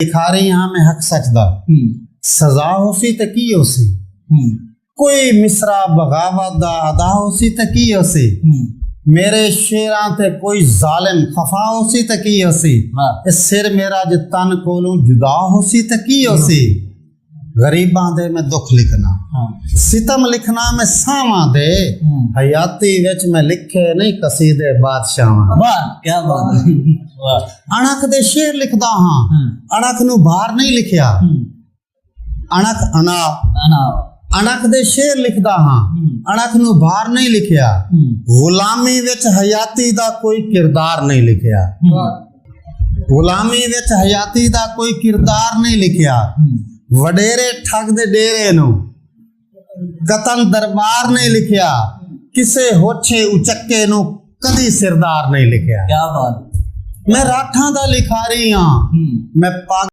लिखारी यहाँ में हक सचदा सजा होसी ते की होसी कोई मिसरा बगावत दा अदा होसी ते की होसी मेरे शेरां ते कोई जालिम खफा होसी ते की होसी इस सिर मेरा जे तन कोलों जुदा होसी ते की होसी गरीबां दे मैं दुख लिखना सितम लिखना मैं सावां दे हयाती विच मैं लिखे नहीं कसीदे बादशाहां। वाह क्या बात है। वाह अणख दे शेर लिखदा हां अणख नू बाहर नहीं लिखिया अणख अना अणख दे शेर लिखदा हां अणख नू बाहर नहीं लिखिया गुलामी विच हयाती दा कोई किरदार नहीं लिखिया गुलामी विच हयाती दा कोई किरदार नहीं लिखिया वडेरे ठग दे डेरे नू कतल दरबार नहीं लिखिया किसे होछे उचक्के नू कदी सिरदार नहीं लिखिया। क्या बात। मैं राठा दा लिखारी हां मैं